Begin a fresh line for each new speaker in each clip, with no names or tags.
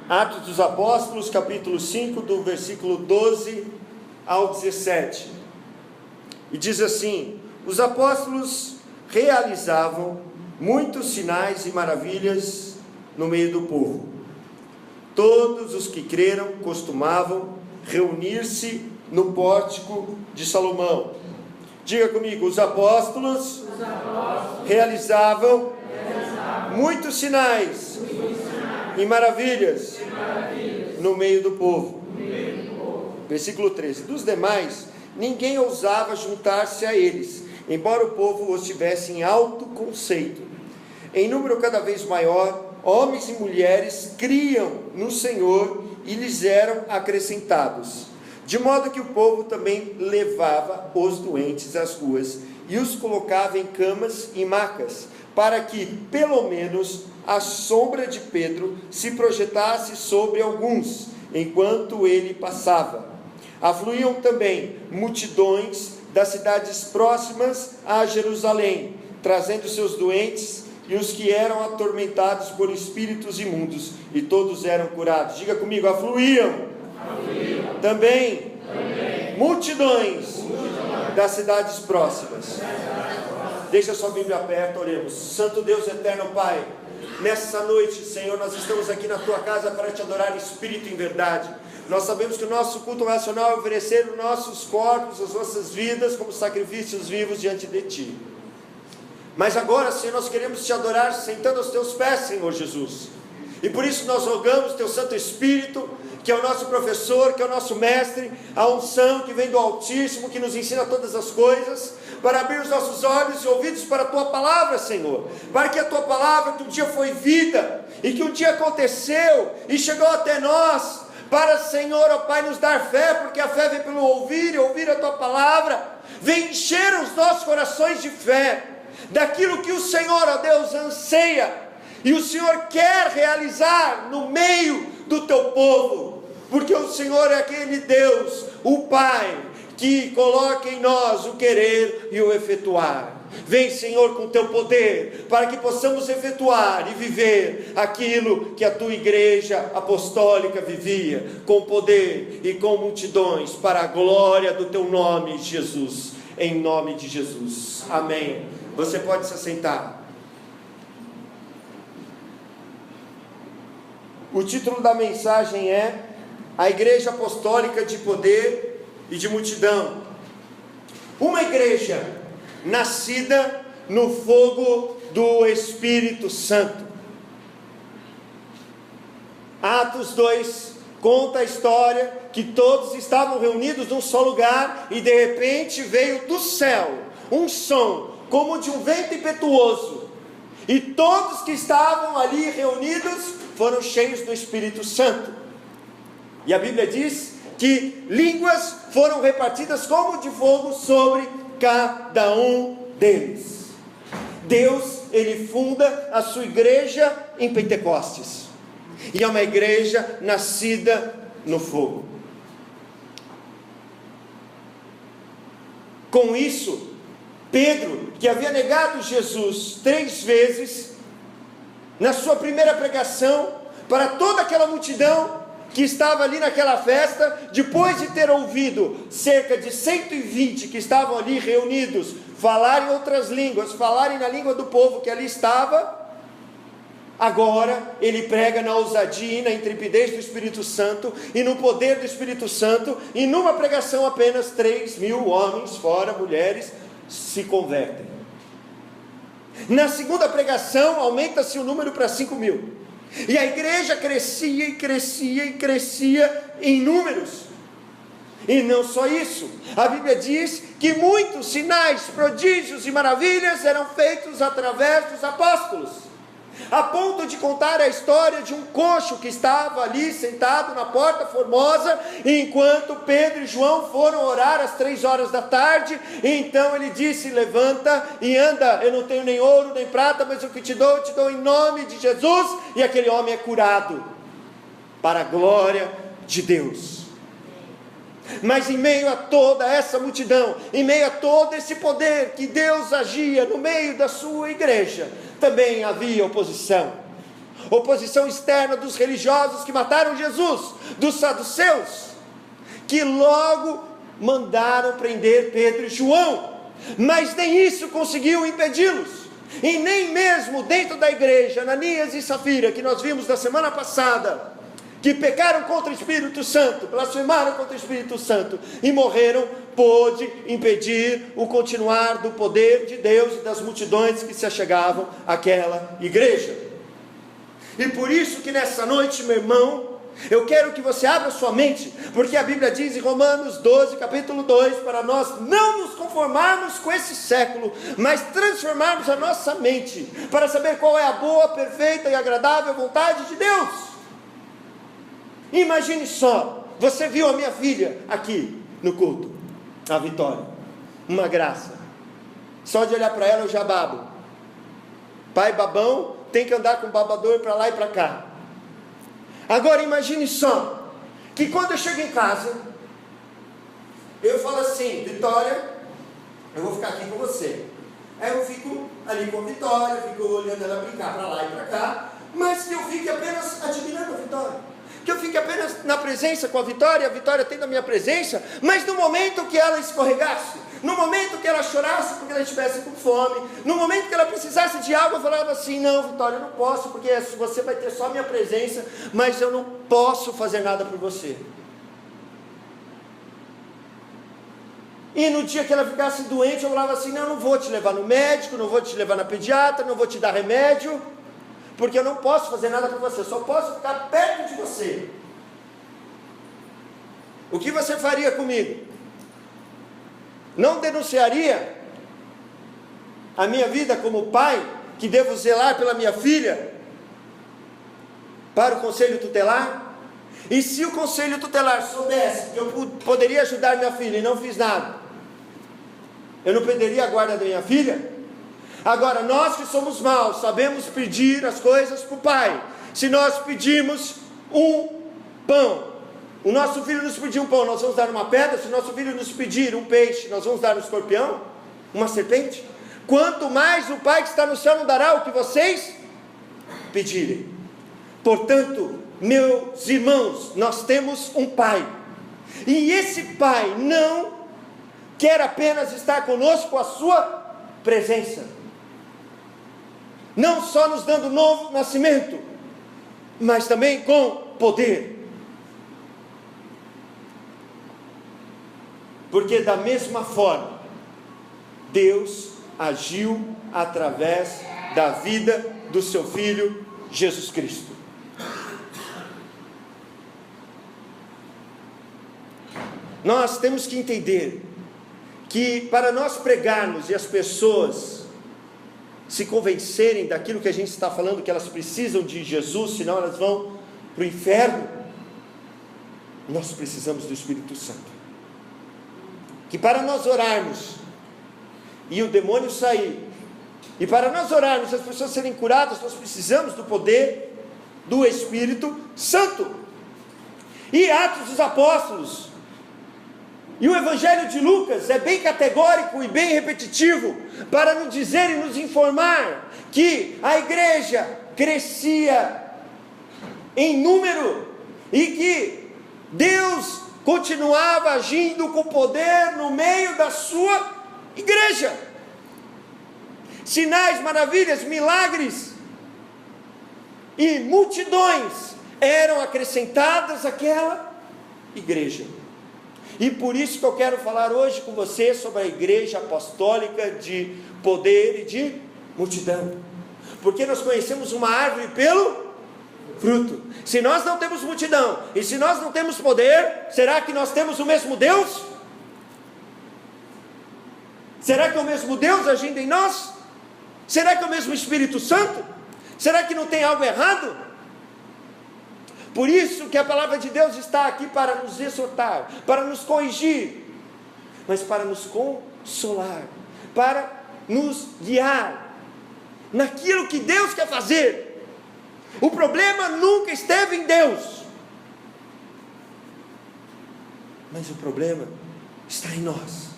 Atos dos Apóstolos, capítulo 5, do versículo 12 ao 17. E diz assim: os apóstolos realizavam muitos sinais e maravilhas no meio do povo. Todos os que creram costumavam reunir-se no pórtico de Salomão. Diga comigo: os apóstolos realizavam muitos sinais e maravilhas no meio do povo. Versículo 13: dos demais, ninguém ousava juntar-se a eles, embora o povo os tivesse em alto conceito. Em número cada vez maior, homens e mulheres criam no Senhor e lhes eram acrescentados. De modo que o povo também levava os doentes às ruas e os colocava em camas e macas, para que, pelo menos, a sombra de Pedro se projetasse sobre alguns, enquanto ele passava. Afluíam também multidões das cidades próximas a Jerusalém, trazendo seus doentes e os que eram atormentados por espíritos imundos, e todos eram curados. Diga comigo: afluíam. Também multidões das cidades próximas. Deixa a sua Bíblia aberta, oremos. Santo Deus eterno Pai, nessa noite, Senhor, nós estamos aqui na Tua casa para Te adorar em espírito e em verdade. Nós sabemos que o nosso culto racional é oferecer os nossos corpos, as nossas vidas como sacrifícios vivos diante de Ti. Mas agora, Senhor, nós queremos Te adorar sentando aos Teus pés, Senhor Jesus. E por isso nós rogamos Teu Santo Espírito, que é o nosso professor, que é o nosso mestre, a unção que vem do Altíssimo, que nos ensina todas as coisas, para abrir os nossos olhos e ouvidos para a Tua Palavra, Senhor, para que a Tua Palavra, que um dia foi vida, e que um dia aconteceu, e chegou até nós, para, Senhor, ó Pai, nos dar fé, porque a fé vem pelo ouvir, e ouvir a Tua Palavra, vem encher os nossos corações de fé, daquilo que o Senhor, ó Deus, anseia, e o Senhor quer realizar no meio do Teu povo, porque o Senhor é aquele Deus, o Pai, que coloca em nós o querer e o efetuar. Vem, Senhor, com Teu poder, para que possamos efetuar e viver aquilo que a Tua igreja apostólica vivia, com poder e com multidões, para a glória do Teu nome, Jesus, em nome de Jesus, amém. Você pode se assentar. O título da mensagem é A Igreja Apostólica de Poder e de Multidão. Uma igreja nascida no fogo do Espírito Santo. Atos 2 conta a história que todos estavam reunidos num só lugar e de repente veio do céu um som como de um vento impetuoso, e todos que estavam ali reunidos foram cheios do Espírito Santo. E a Bíblia diz que línguas foram repartidas como de fogo sobre cada um deles. Deus, Ele funda a sua igreja em Pentecostes, e é uma igreja nascida no fogo. Com isso, Pedro, que havia negado Jesus 3 vezes, na sua primeira pregação, para toda aquela multidão que estava ali naquela festa, depois de ter ouvido cerca de 120 que estavam ali reunidos, falarem outras línguas, falarem na língua do povo que ali estava, agora ele prega na ousadia e na intrepidez do Espírito Santo, e no poder do Espírito Santo, e numa pregação apenas 3.000 homens, fora mulheres, se convertem. Na segunda pregação aumenta-se o número para 5.000, e a igreja crescia e crescia e crescia em números. E não só isso, a Bíblia diz que muitos sinais, prodígios e maravilhas eram feitos através dos apóstolos, a ponto de contar a história de um coxo que estava ali sentado na porta formosa, enquanto Pedro e João foram orar às 3 da tarde. Então ele disse: levanta e anda, eu não tenho nem ouro nem prata, mas o que te dou, eu te dou em nome de Jesus. E aquele homem é curado, para a glória de Deus. Mas em meio a toda essa multidão, em meio a todo esse poder que Deus agia no meio da sua igreja, também havia oposição. oposição externa dos religiosos que mataram Jesus, dos saduceus, que logo mandaram prender Pedro e João, mas nem isso conseguiu impedi-los. E nem mesmo dentro da igreja, Ananias e Safira, que nós vimos na semana passada, que pecaram contra o Espírito Santo, blasfemaram contra o Espírito Santo e morreram, pôde impedir o continuar do poder de Deus e das multidões que se achegavam àquela igreja. E por isso que nessa noite, meu irmão, eu quero que você abra sua mente, porque a Bíblia diz em Romanos 12, capítulo 2, para nós não nos conformarmos com esse século, mas transformarmos a nossa mente, para saber qual é a boa, perfeita e agradável vontade de Deus. Imagine só, você viu a minha filha aqui no culto, a Vitória, uma graça, só de olhar para ela eu já babo. Pai babão tem que andar com o babador para lá e para cá. Agora imagine só, que quando eu chego em casa, eu falo assim: Vitória, eu vou ficar aqui com você. Aí eu fico ali com a Vitória, fico olhando ela brincar para lá e para cá, mas que eu fique apenas admirando a Vitória, que eu fique apenas na presença com a Vitória tendo a minha presença, mas no momento que ela escorregasse, no momento que ela chorasse porque ela estivesse com fome, no momento que ela precisasse de água, eu falava assim: não, Vitória, eu não posso, porque você vai ter só a minha presença, mas eu não posso fazer nada por você. E no dia que ela ficasse doente, eu falava assim: não, eu não vou te levar no médico, não vou te levar na pediatra, não vou te dar remédio, porque eu não posso fazer nada por você, só posso ficar perto de você. O que você faria comigo? Não denunciaria a minha vida como pai, que devo zelar pela minha filha, para o conselho tutelar? E se o conselho tutelar soubesse que eu poderia ajudar minha filha e não fiz nada, eu não perderia a guarda da minha filha? Agora, nós que somos maus, sabemos pedir as coisas para o pai. Se nós pedimos um pão, o nosso filho nos pedir um pão, nós vamos dar uma pedra? Se o nosso filho nos pedir um peixe, nós vamos dar um escorpião? Uma serpente? Quanto mais o Pai que está no céu não dará o que vocês pedirem. Portanto, meus irmãos, nós temos um Pai, e esse Pai não quer apenas estar conosco com a sua presença, não só nos dando novo nascimento, mas também com poder. Porque da mesma forma, Deus agiu através da vida do seu Filho, Jesus Cristo. Nós temos que entender que para nós pregarmos e as pessoas se convencerem daquilo que a gente está falando, que elas precisam de Jesus, senão elas vão para o inferno, nós precisamos do Espírito Santo. Que para nós orarmos e o demônio sair, e para nós orarmos e as pessoas serem curadas, nós precisamos do poder do Espírito Santo. E Atos dos Apóstolos e o Evangelho de Lucas é bem categórico e bem repetitivo para nos dizer e nos informar que a igreja crescia em número e que Deus continuava agindo com poder no meio da sua igreja. Sinais, maravilhas, milagres e multidões eram acrescentadas àquela igreja. E por isso que eu quero falar hoje com você sobre a igreja apostólica de poder e de multidão, porque nós conhecemos uma árvore pelo fruto. Se nós não temos multidão e se nós não temos poder, será que nós temos o mesmo Deus? Será que é o mesmo Deus agindo em nós? Será que é o mesmo Espírito Santo? Será que não tem algo errado? Por isso que a palavra de Deus está aqui para nos exortar, para nos corrigir, mas para nos consolar, para nos guiar naquilo que Deus quer fazer. O problema nunca esteve em Deus, mas o problema está em nós.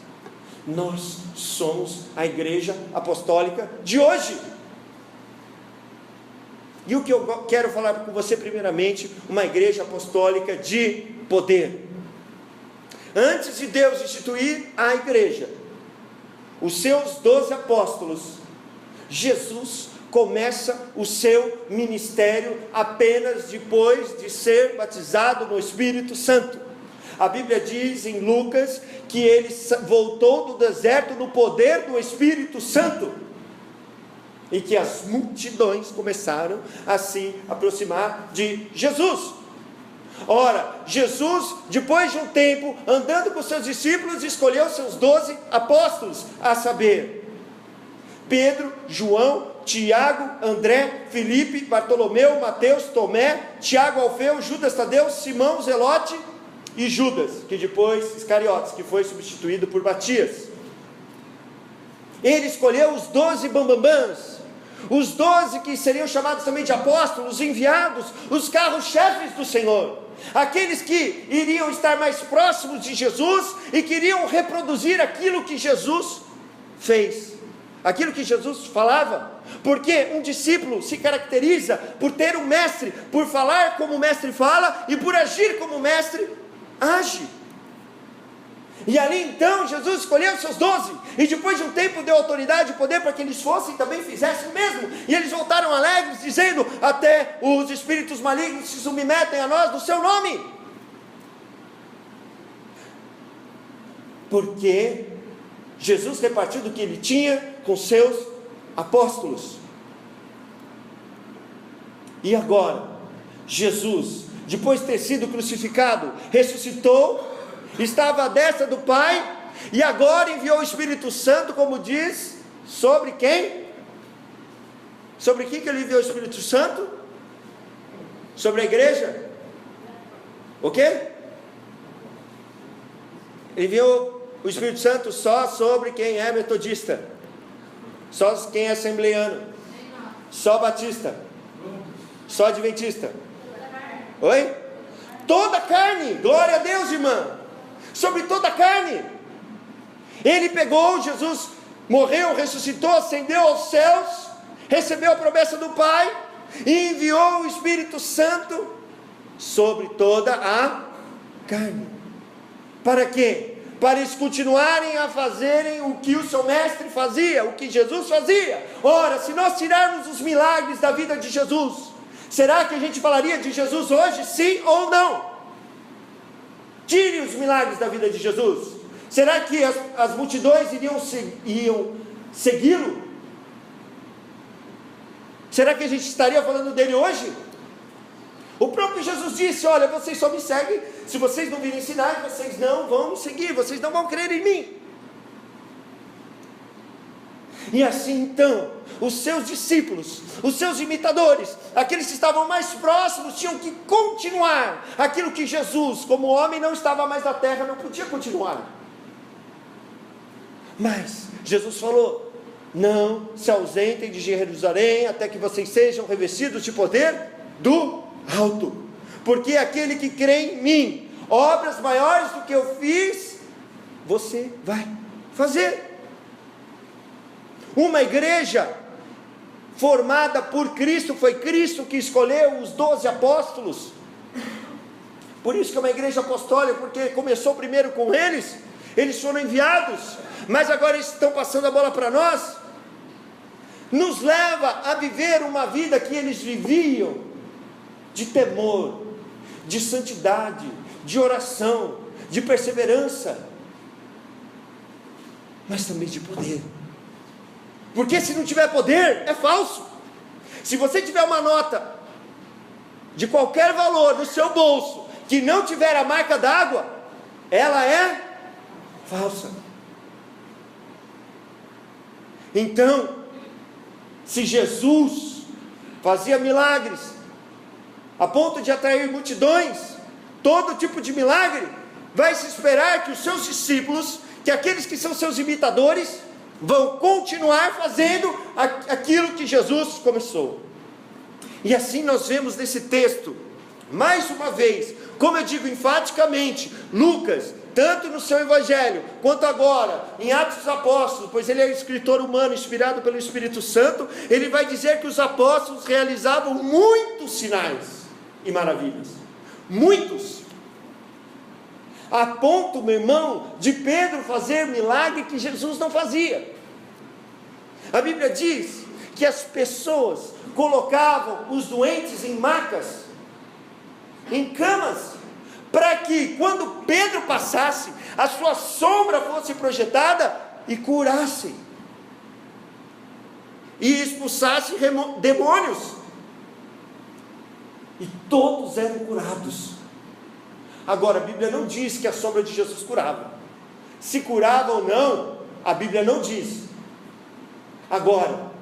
Nós somos a igreja apostólica de hoje. E o que eu quero falar com você primeiramente, uma igreja apostólica de poder. Antes de Deus instituir a igreja, os seus 12 apóstolos, Jesus começa o seu ministério apenas depois de ser batizado no Espírito Santo. A Bíblia diz em Lucas que ele voltou do deserto no poder do Espírito Santo, e que as multidões começaram a se aproximar de Jesus. Ora, Jesus, depois de um tempo andando com seus discípulos, escolheu seus 12 apóstolos, a saber, Pedro, João, Tiago, André, Filipe, Bartolomeu, Mateus, Tomé, Tiago, Alfeu, Judas Tadeu, Simão, Zelote e Judas, que depois Iscariotes, que foi substituído por Matias. Ele escolheu os 12 bambambãs, os 12 que seriam chamados também de apóstolos, os enviados, os carros-chefes do Senhor, aqueles que iriam estar mais próximos de Jesus e queriam reproduzir aquilo que Jesus fez, aquilo que Jesus falava, porque um discípulo se caracteriza por ter um mestre, por falar como o mestre fala e por agir como o mestre age. E ali então Jesus escolheu seus 12, e depois de um tempo deu autoridade e poder para que eles fossem e também fizessem o mesmo, e eles voltaram alegres, dizendo: até os espíritos malignos se submetem a nós no seu nome. Porque Jesus repartiu do que ele tinha com seus apóstolos. E agora, Jesus, depois de ter sido crucificado, ressuscitou, estava à destra do Pai, e agora enviou o Espírito Santo, como diz, sobre quem? Sobre quem que ele enviou o Espírito Santo? Sobre a igreja? O quê? Ele enviou o Espírito Santo só sobre quem é metodista, só quem é assembleano, só batista, só adventista. Oi? Toda a carne, glória a Deus, irmã, sobre toda a carne. Ele pegou, Jesus morreu, ressuscitou, ascendeu aos céus, recebeu a promessa do Pai e enviou o Espírito Santo sobre toda a carne. Para quê? Para eles continuarem a fazerem o que o seu mestre fazia, o que Jesus fazia. Ora, se nós tirarmos os milagres da vida de Jesus, será que a gente falaria de Jesus hoje, sim ou não? Tire os milagres da vida de Jesus, será que as multidões iriam segui-lo? Será que a gente estaria falando dele hoje? O próprio Jesus disse: olha, vocês só me seguem se vocês não virem sinais, vocês não vão me seguir, vocês não vão crer em mim. E assim então, os seus discípulos, os seus imitadores, aqueles que estavam mais próximos, tinham que continuar aquilo que Jesus, como homem, não estava mais na terra, não podia continuar. Mas Jesus falou: não se ausentem de Jerusalém até que vocês sejam revestidos de poder do alto, porque aquele que crê em mim, obras maiores do que eu fiz, você vai fazer. Uma igreja formada por Cristo, foi Cristo que escolheu os 12 apóstolos, por isso que é uma igreja apostólica, porque começou primeiro com eles, eles foram enviados, mas agora eles estão passando a bola para nós, nos leva a viver uma vida que eles viviam, de temor, de santidade, de oração, de perseverança, mas também de poder. Porque se não tiver poder, é falso. Se você tiver uma nota de qualquer valor no seu bolso, que não tiver a marca d'água, ela é falsa. Então, se Jesus fazia milagres, a ponto de atrair multidões, todo tipo de milagre, vai se esperar que os seus discípulos, que aqueles que são seus imitadores, vão continuar fazendo aquilo que Jesus começou. E assim nós vemos nesse texto, mais uma vez, como eu digo enfaticamente, Lucas tanto no seu Evangelho, quanto agora, em Atos dos Apóstolos, pois ele é escritor humano, inspirado pelo Espírito Santo, ele vai dizer que os apóstolos realizavam muitos sinais e maravilhas. Muitos. A ponto, meu irmão, de Pedro fazer milagre que Jesus não fazia. A Bíblia diz que as pessoas colocavam os doentes em macas, em camas, para que quando Pedro passasse, a sua sombra fosse projetada e curasse, e expulsasse demônios, e todos eram curados. Agora, a Bíblia não diz que a sombra de Jesus curava. Se curava ou não, a Bíblia não diz. Agora,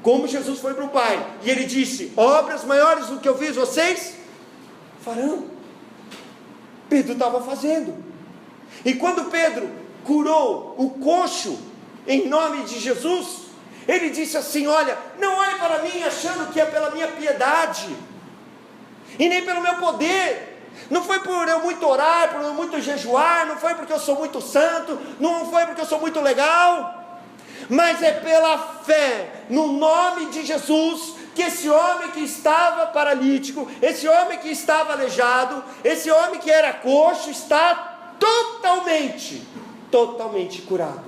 como Jesus foi para o Pai, e ele disse: obras maiores do que eu fiz, vocês farão. Pedro estava fazendo. E quando Pedro curou o coxo, em nome de Jesus, ele disse assim: olha, não olhe para mim achando que é pela minha piedade, e nem pelo meu poder. Não foi por eu muito orar, por eu muito jejuar, não foi porque eu sou muito santo, não foi porque eu sou muito legal, mas é pela fé no nome de Jesus, que esse homem que estava paralítico, esse homem que estava aleijado, esse homem que era coxo, está totalmente curado.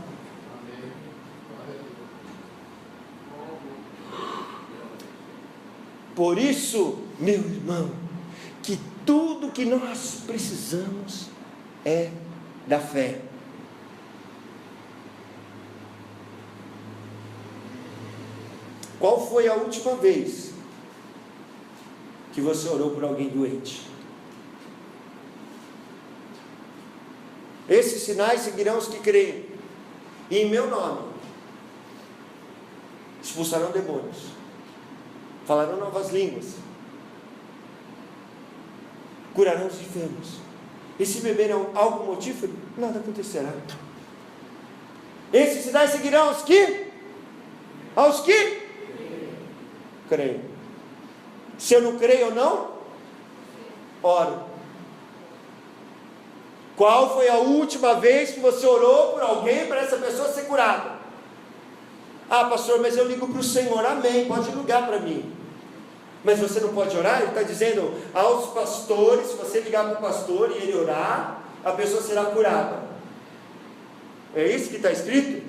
Por isso, meu irmão, que tudo que nós precisamos é da fé. Qual foi a última vez que você orou por alguém doente? Esses sinais seguirão os que creem, e em meu nome expulsarão demônios, falarão novas línguas, curarão os enfermos, e se beberem algo mortífero, nada acontecerá. Esses sinais seguirão aos que creio. Se eu não creio ou não, oro. Qual foi a última vez que você orou por alguém para essa pessoa ser curada? Ah, pastor, mas eu ligo para o Senhor. Amém, pode ligar para mim. Mas você não pode orar? Ele está dizendo aos pastores: se você ligar para o pastor e ele orar, a pessoa será curada. É isso que está escrito?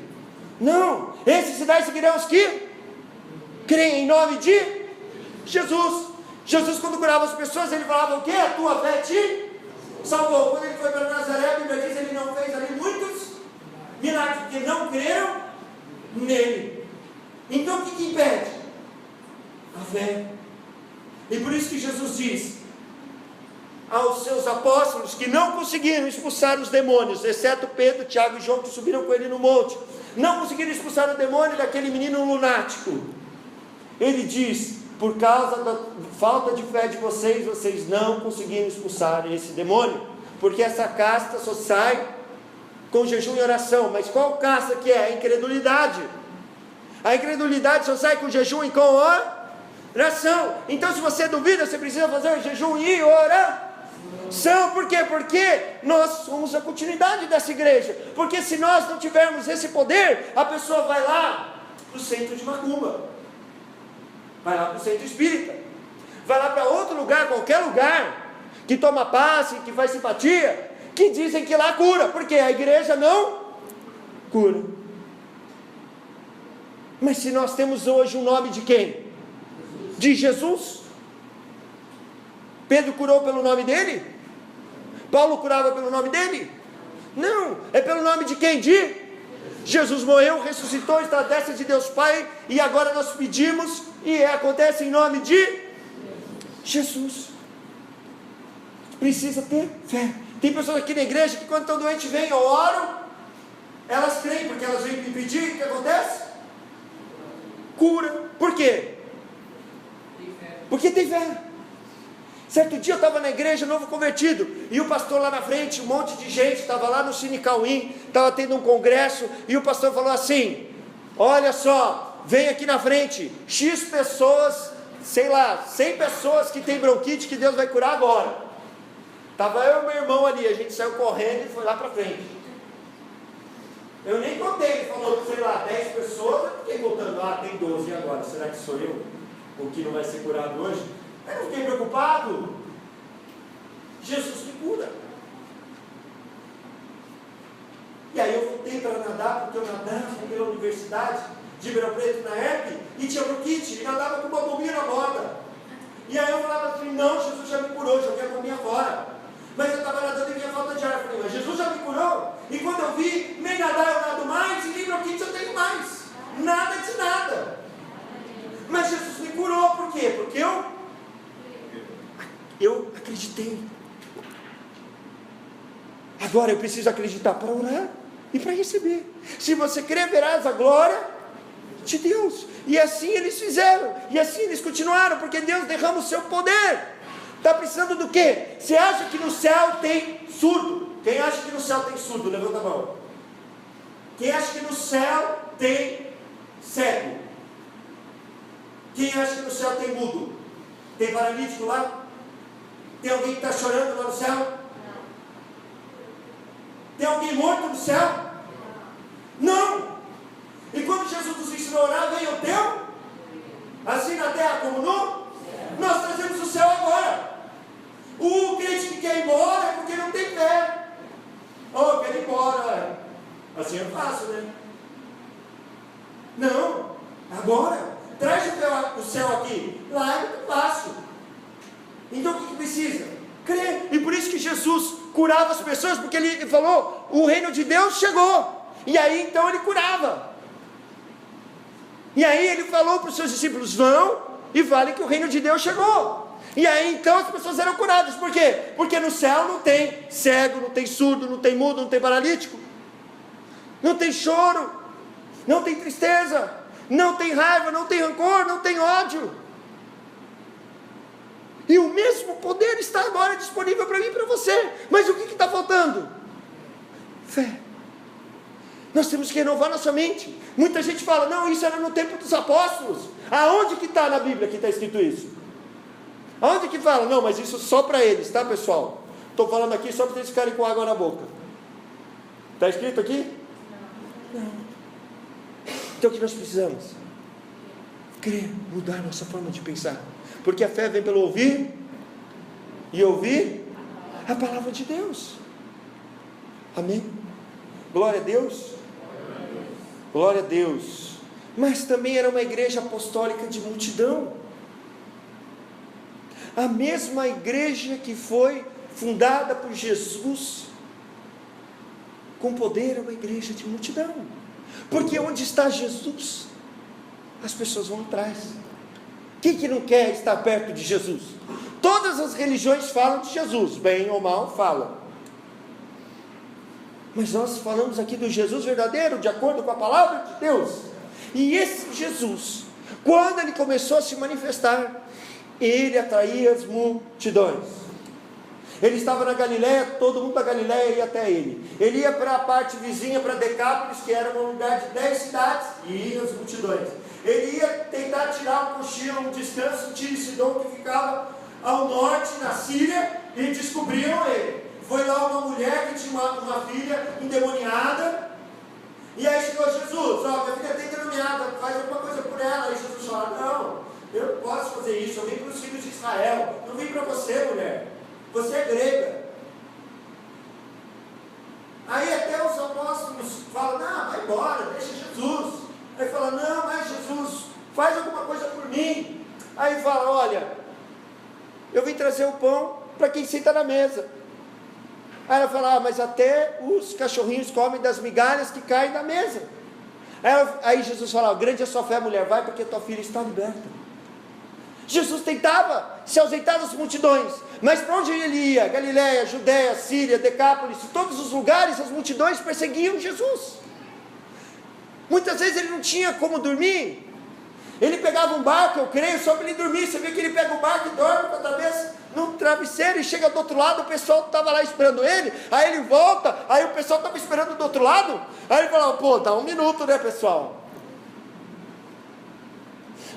Não, esses sinais seguirão os que creem em nome de Jesus. Jesus, quando curava as pessoas, ele falava o quê? A tua fé te salvou. Quando ele foi para Nazaré, a Bíblia diz que ele não fez ali muitos milagres, porque não creram nele. Então o que impede? A fé. E por isso que Jesus diz aos seus apóstolos que não conseguiram expulsar os demônios, exceto Pedro, Tiago e João, que subiram com ele no monte, não conseguiram expulsar o demônio daquele menino lunático. Ele diz: por causa da falta de fé de vocês, vocês não conseguiram expulsar esse demônio, porque essa casta só sai com jejum e oração. Mas qual casta que é? A incredulidade. A incredulidade só sai com jejum e com oração. Então, se você duvida, você precisa fazer jejum e oração. Por quê? Porque nós somos a continuidade dessa igreja. Porque se nós não tivermos esse poder, a pessoa vai lá para o centro de macumba, vai lá para o centro espírita, vai lá para outro lugar, qualquer lugar, que toma passe, que faz simpatia, que dizem que lá cura, porque a igreja não cura. Mas se nós temos hoje o nome de quem? De Jesus. Pedro curou pelo nome dele? Paulo curava pelo nome dele? Não, é pelo nome de quem? De Jesus. Morreu, ressuscitou, está à destra de Deus Pai, e agora nós pedimos, e acontece em nome de Jesus. Precisa ter fé. Tem pessoas aqui na igreja que quando estão doentes vêm, eu oro, elas creem, porque elas vêm me pedir, o que acontece? Cura. Por quê? Porque tem fé. Certo dia eu estava na igreja, novo convertido, e o pastor lá na frente, um monte de gente, estava lá no Cine Cauim, estava tendo um congresso, e o pastor falou assim: olha só, vem aqui na frente, X pessoas, sei lá, 100 pessoas que tem bronquite, que Deus vai curar agora. Estava eu e meu irmão ali, a gente saiu correndo e foi lá para frente. Eu nem contei, ele falou, sei lá, 10 pessoas, eu fiquei contando, tem 12 agora, será que sou eu? O que não vai ser curado hoje? Aí eu fiquei preocupado. Jesus me cura. E aí eu voltei para nadar, porque eu nadava pela universidade de Ribeirão Preto na ERP, e tinha bronquite, e nadava com uma bombinha na borda. E aí eu falava assim, não, Jesus já me curou, joguei a bombinha fora. Mas eu estava nadando e vinha falta de ar. Eu falei, mas Jesus já me curou? E quando eu vi, nem nadar eu nado mais, e nem bronquite eu tenho mais. Nada de nada. Mas Jesus me curou, por quê? Porque eu acreditei. Agora eu preciso acreditar para orar e para receber. Se você crer, verás a glória de Deus. E assim eles fizeram, e assim eles continuaram, porque Deus derrama o seu poder. Está precisando do quê? Você acha que no céu tem surdo? Quem acha que no céu tem surdo? Levanta a mão. Quem acha que no céu tem cego? Quem acha que no céu tem mudo? Tem paralítico lá? Tem alguém que está chorando lá no céu? Tem alguém morto no céu? Não! E quando Jesus nos ensinou a orar, veio o teu? Assim na terra como no? Nós trazemos o céu agora. O crente que quer ir embora é porque não tem fé. Eu quero ir embora. Assim é fácil, né? Não, agora. Traz o céu aqui. Lá é muito fácil. Então o que precisa? Crer. E por isso que Jesus curava as pessoas, porque ele falou, o reino de Deus chegou. E aí então ele curava. E aí ele falou para os seus discípulos, vão e falem que o reino de Deus chegou. E aí então as pessoas eram curadas. Por quê? Porque no céu não tem cego, não tem surdo, não tem mudo, não tem paralítico, não tem choro, não tem tristeza, não tem raiva, não tem rancor, não tem ódio. E o mesmo poder está agora disponível para mim e para você. Mas o que está faltando? Fé. Nós temos que renovar nossa mente. Muita gente fala, não, isso era no tempo dos apóstolos. Aonde que está na Bíblia que está escrito isso? Aonde que fala? Não, mas isso só para eles, tá, pessoal? Estou falando aqui só para vocês ficarem com água na boca. Está escrito aqui? Não. Então o que nós precisamos? Crer, mudar a nossa forma de pensar. Porque a fé vem pelo ouvir, e ouvir a palavra de Deus. Amém? Glória a Deus. Glória a Deus. Mas também era uma igreja apostólica de multidão. A mesma igreja que foi fundada por Jesus, com poder, é uma igreja de multidão. Porque onde está Jesus, as pessoas vão atrás. Quem que não quer estar perto de Jesus? Todas as religiões falam de Jesus, bem ou mal falam. Mas nós falamos aqui do Jesus verdadeiro, de acordo com a palavra de Deus. E esse Jesus, quando ele começou a se manifestar, ele atraía as multidões. Ele estava na Galileia, todo mundo da Galileia ia até ele. Ele ia para a parte vizinha, para Decápolis, que era um lugar de 10 cidades, e ia as multidões. Ele ia tentar tirar um cochilo, um descanso de Tiro e Sidom, que ficava ao norte, na Síria, e descobriram ele. Foi lá uma mulher que tinha uma filha endemoniada, e aí chegou Jesus, minha filha está endemoniada, faz alguma coisa por ela. Aí Jesus falou, não, eu não posso fazer isso, eu vim para os filhos de Israel, não vim para você, mulher, você é grega. Aí até os apóstolos falam, não, vai embora, deixa Jesus. Aí fala, não, mas Jesus, faz alguma coisa por mim. Aí fala, olha, eu vim trazer o pão para quem senta na mesa. Aí ela fala, mas até os cachorrinhos comem das migalhas que caem da mesa. Aí Jesus fala, grande é a sua fé, mulher, vai porque tua filha está liberta. Jesus tentava se ausentar das multidões, mas para onde ele ia? Galileia, Judéia, Síria, Decápolis, todos os lugares as multidões perseguiam Jesus. Muitas vezes ele não tinha como dormir, ele pegava um barco, eu creio, só para ele dormir. Você vê que ele pega o barco e dorme com a cabeça no travesseiro, e chega do outro lado, o pessoal estava lá esperando ele, aí ele volta, aí o pessoal estava esperando do outro lado, aí ele falava, pô, dá um minuto, né, pessoal?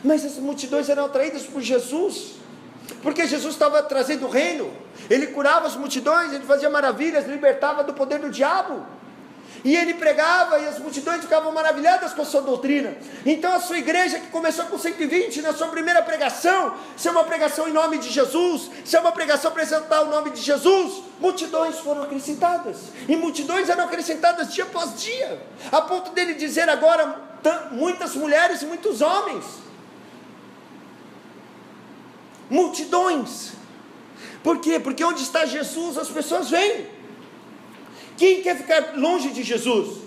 Mas as multidões eram atraídas por Jesus, porque Jesus estava trazendo o reino, ele curava as multidões, ele fazia maravilhas, libertava do poder do diabo, e ele pregava, e as multidões ficavam maravilhadas com a sua doutrina. Então a sua igreja, que começou com 120, na sua primeira pregação, se é uma pregação em nome de Jesus, se é uma pregação para exaltar o nome de Jesus, multidões foram acrescentadas, e multidões eram acrescentadas dia após dia, a ponto dele dizer agora, muitas mulheres e muitos homens, multidões. Por quê? Porque onde está Jesus, as pessoas vêm. Quem quer ficar longe de Jesus?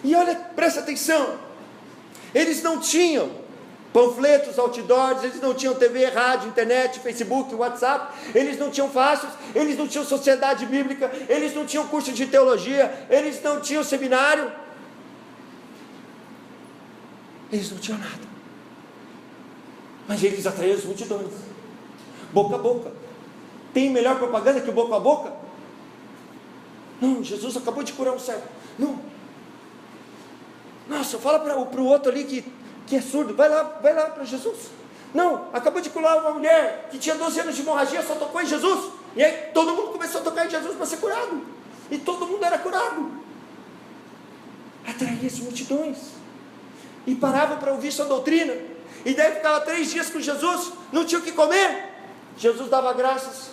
E olha, presta atenção, eles não tinham panfletos, outdoors, eles não tinham TV, rádio, internet, Facebook, WhatsApp, eles não tinham fácios, eles não tinham sociedade bíblica, eles não tinham curso de teologia, eles não tinham seminário, eles não tinham nada, mas eles atraíam as multidões, boca a boca. Tem melhor propaganda que o boca a boca? Não, Jesus acabou de curar um cego. Não. Nossa, fala para o outro ali que é surdo, vai lá para Jesus. Não, acabou de curar uma mulher que tinha 12 anos de hemorragia, só tocou em Jesus. E aí todo mundo começou a tocar em Jesus para ser curado. E todo mundo era curado. Atraía as multidões. E paravam para ouvir sua doutrina. E daí ficava 3 dias com Jesus, não tinha o que comer. Jesus dava graças.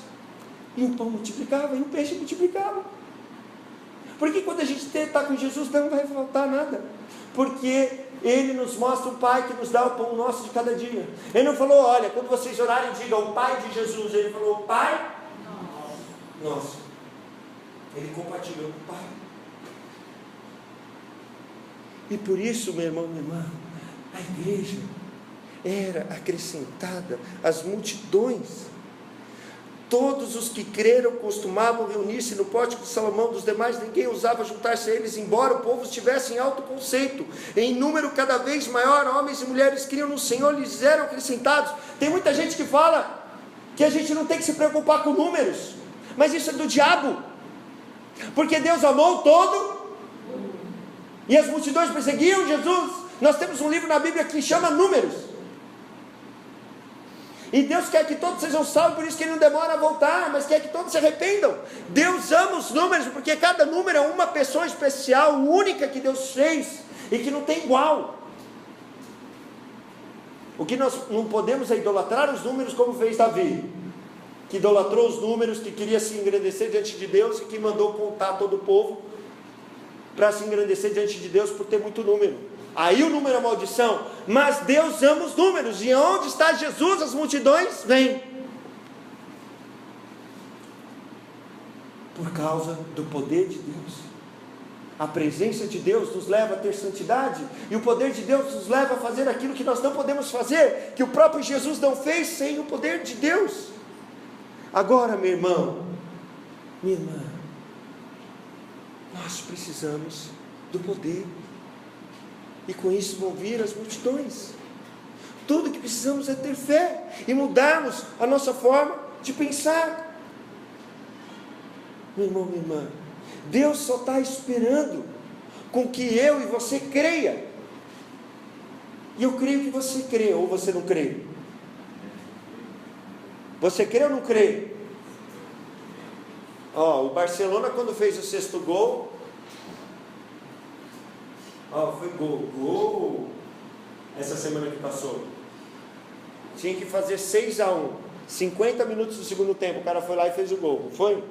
E o pão multiplicava, e o peixe multiplicava. Porque quando a gente está com Jesus, não vai faltar nada. Porque Ele nos mostra o Pai que nos dá o pão nosso de cada dia. Ele não falou, olha, quando vocês orarem, digam o Pai de Jesus. Ele falou, o Pai nosso. Ele compartilhou com o Pai. E por isso, meu irmão, minha irmã, a igreja era acrescentada às multidões. Todos os que creram costumavam reunir-se no pórtico de Salomão, dos demais ninguém ousava juntar-se a eles, embora o povo estivesse em alto conceito. Em número cada vez maior, homens e mulheres criam no Senhor, lhes eram acrescentados. Tem muita gente que fala que a gente não tem que se preocupar com números, mas isso é do diabo, porque Deus amou todo, e as multidões perseguiam Jesus. Nós temos um livro na Bíblia que chama Números, e Deus quer que todos sejam salvos, por isso que Ele não demora a voltar, mas quer que todos se arrependam. Deus ama os números, porque cada número é uma pessoa especial, única que Deus fez, e que não tem igual. O que nós não podemos é idolatrar os números, como fez Davi, que idolatrou os números, que queria se engrandecer diante de Deus, e que mandou contar todo o povo, para se engrandecer diante de Deus por ter muito número. Aí o número é maldição, mas Deus ama os números, e onde está Jesus, as multidões vêm, por causa do poder de Deus. A presença de Deus nos leva a ter santidade, e o poder de Deus nos leva a fazer aquilo que nós não podemos fazer, que o próprio Jesus não fez sem o poder de Deus. Agora, meu irmão, minha irmã, nós precisamos do poder, e com isso vão vir as multidões. Tudo que precisamos é ter fé e mudarmos a nossa forma de pensar. Meu irmão, minha irmã, Deus só está esperando com que eu e você creia. E eu creio que você crê, ou você não crê? Você crê ou não crê? O Barcelona, quando fez o 6º gol, foi gol essa semana que passou, tinha que fazer 6-1, 50 minutos do segundo tempo, o cara foi lá e fez o gol, não foi?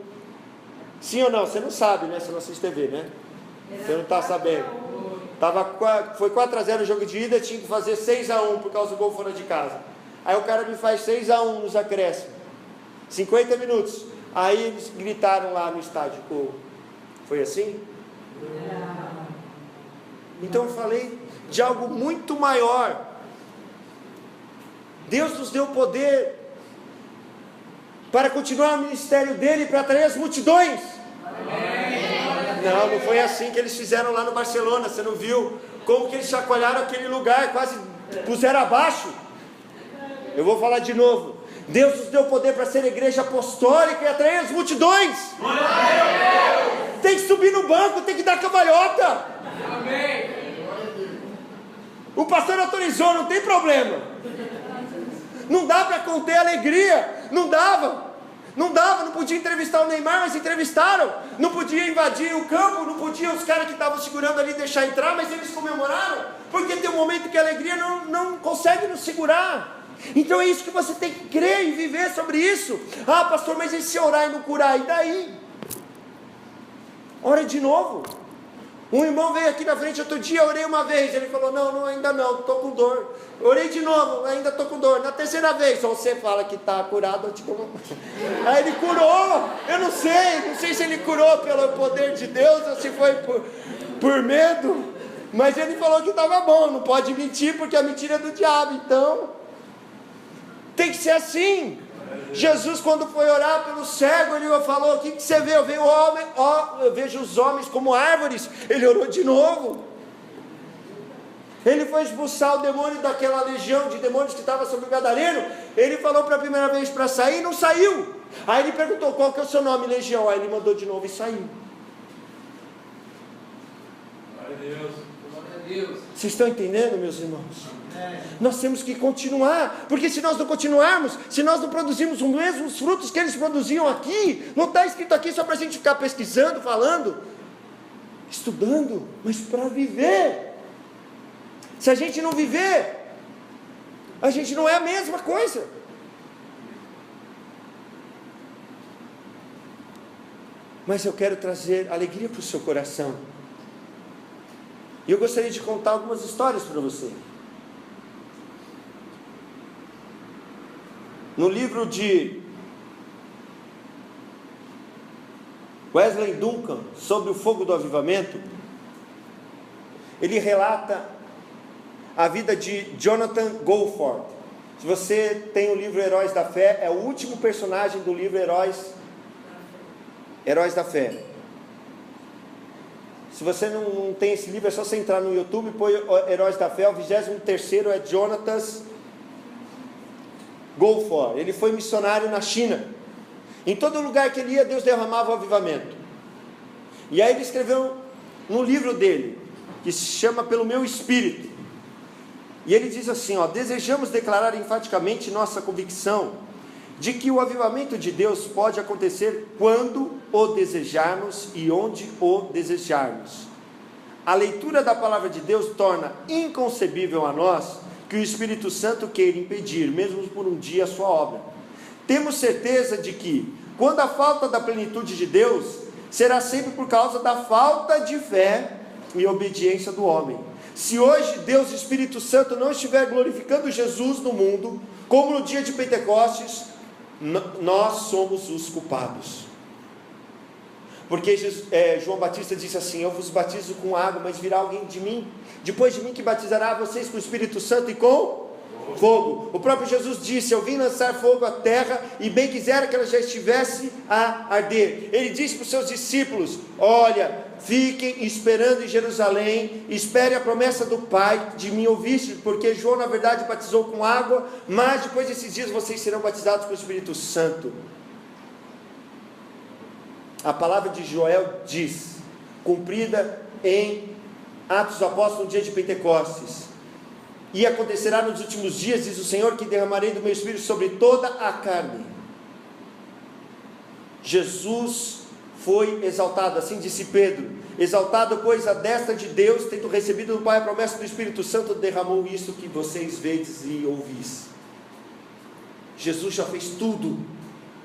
Sim ou não? Você não sabe, né? Você não assiste TV, né? Você não está sabendo. Foi 4-0 o jogo de ida, tinha que fazer 6-1 por causa do gol fora de casa. Aí o cara me faz 6-1 nos acréscimos, 50 minutos. Aí eles gritaram lá no estádio, foi assim? Então eu falei de algo muito maior. Deus nos deu poder para continuar o ministério dele, para atrair as multidões. Não foi assim que eles fizeram lá no Barcelona. Você não viu como que eles chacoalharam aquele lugar, quase puseram abaixo? Eu vou falar de novo. Deus nos deu poder para ser igreja apostólica e atrair as multidões. Tem que subir no banco, tem que dar cambalhota. O pastor autorizou, não tem problema. Não dá para conter a alegria Não dava, não podia entrevistar o Neymar, mas entrevistaram. Não podia invadir o campo, não podia os caras que estavam segurando ali deixar entrar, mas eles comemoraram, porque tem um momento que a alegria não consegue nos segurar. Então é isso que você tem que crer e viver sobre isso. Ah, pastor, mas e se orar e não curar? E daí? Ora de novo. Um irmão veio aqui na frente outro dia, orei uma vez, ele falou, não, ainda não, estou com dor. Orei de novo, ainda estou com dor. Na terceira vez, só você fala que está curado, eu te curo. Aí ele curou, eu não sei se ele curou pelo poder de Deus, ou se foi por medo, mas ele falou que estava bom, não pode mentir, porque a mentira é do diabo, então, tem que ser assim. Jesus, quando foi orar pelo cego, ele falou, o que você vê? Eu vejo os homens como árvores. Ele orou de novo. Ele foi expulsar o demônio daquela legião de demônios que estava sobre o gadareno. Ele falou para a primeira vez para sair, não saiu. Aí ele perguntou, qual que é o seu nome, legião? Aí ele mandou de novo e saiu.
Glória a Deus.
Vocês estão entendendo, meus irmãos? Nós temos que continuar, porque se nós não continuarmos, se nós não produzirmos os mesmos frutos que eles produziam aqui, não está escrito aqui só para a gente ficar pesquisando, falando, estudando, mas para viver. Se a gente não viver, a gente não é a mesma coisa. Mas eu quero trazer alegria para o seu coração. E eu gostaria de contar algumas histórias para você. No livro de Wesley Duncan, sobre o fogo do avivamento, ele relata a vida de Jonathan Goldford. Se você tem o livro Heróis da Fé, é o último personagem do livro Heróis da Fé. Se você não tem esse livro, é só você entrar no YouTube e pôr Heróis da Fé. O 23º é Jonathan Goldford. Ele foi missionário na China. Em todo lugar que ele ia, Deus derramava o avivamento. E aí ele escreveu no livro dele, que se chama Pelo Meu Espírito. E ele diz assim, desejamos declarar enfaticamente nossa convicção de que o avivamento de Deus pode acontecer quando o desejarmos e onde o desejarmos. A leitura da palavra de Deus torna inconcebível a nós que o Espírito Santo queira impedir, mesmo por um dia, a sua obra. Temos certeza de que, quando a falta da plenitude de Deus, será sempre por causa da falta de fé e obediência do homem. Se hoje Deus e o Espírito Santo não estiver glorificando Jesus no mundo, como no dia de Pentecostes, nós somos os culpados. Porque João Batista disse assim, eu vos batizo com água, mas virá alguém depois de mim que batizará vocês com o Espírito Santo e com fogo. O próprio Jesus disse, eu vim lançar fogo à terra, e bem quisera que ela já estivesse a arder. Ele disse para os seus discípulos, olha, fiquem esperando em Jerusalém, esperem a promessa do Pai, de mim ouviste, porque João na verdade batizou com água, mas depois desses dias vocês serão batizados com o Espírito Santo. A palavra de Joel diz, cumprida em Atos dos Apóstolos no dia de Pentecostes, e acontecerá nos últimos dias, diz o Senhor, que derramarei do meu Espírito sobre toda a carne. Jesus foi exaltado, assim disse Pedro, exaltado pois a destra de Deus, tendo recebido do Pai a promessa do Espírito Santo, derramou isso que vocês vedes e ouvis. Jesus já fez tudo,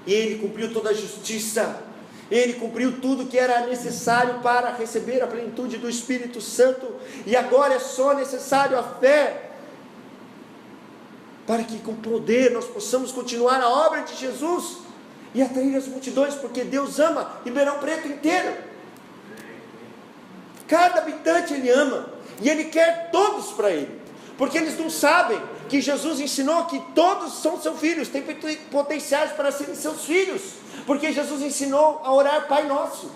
e Ele cumpriu toda a justiça, Ele cumpriu tudo que era necessário para receber a plenitude do Espírito Santo, e agora é só necessário a fé, para que com poder nós possamos continuar a obra de Jesus, e atrair as multidões, porque Deus ama Ribeirão Preto inteiro, cada habitante Ele ama, e Ele quer todos para Ele, porque eles não sabem que Jesus ensinou que todos são seus filhos, têm potenciais para serem seus filhos, porque Jesus ensinou a orar Pai Nosso,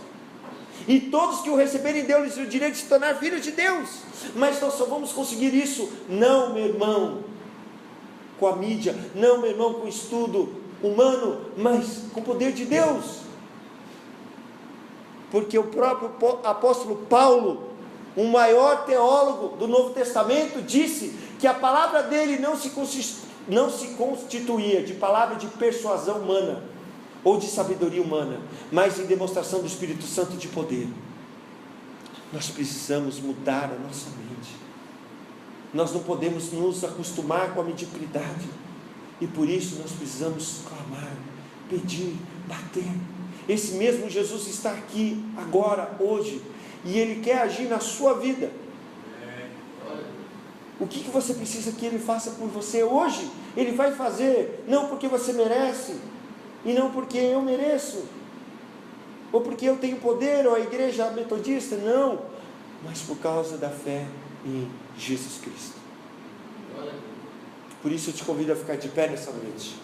e todos que o receberem deu-lhes o direito de se tornar filhos de Deus, mas nós só vamos conseguir isso, não meu irmão, com a mídia, não meu irmão, com estudo humano, mas com o poder de Deus, porque o próprio apóstolo Paulo, o maior teólogo do Novo Testamento, disse que a palavra dele não se não se constituía de palavra de persuasão humana, ou de sabedoria humana, mas em demonstração do Espírito Santo de poder. Nós precisamos mudar a nossa mente. Nós não podemos nos acostumar com a mediocridade, e por isso nós precisamos clamar, pedir, bater. Esse mesmo Jesus está aqui, agora, hoje, e Ele quer agir na sua vida. O que você precisa que Ele faça por você hoje? Ele vai fazer, não porque você merece, e não porque eu mereço, ou porque eu tenho poder, ou a igreja metodista, não, mas por causa da fé em Jesus Cristo. Por isso eu te convido a ficar de pé nessa noite.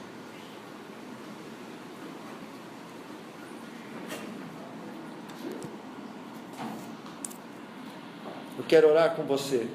Eu quero orar com você.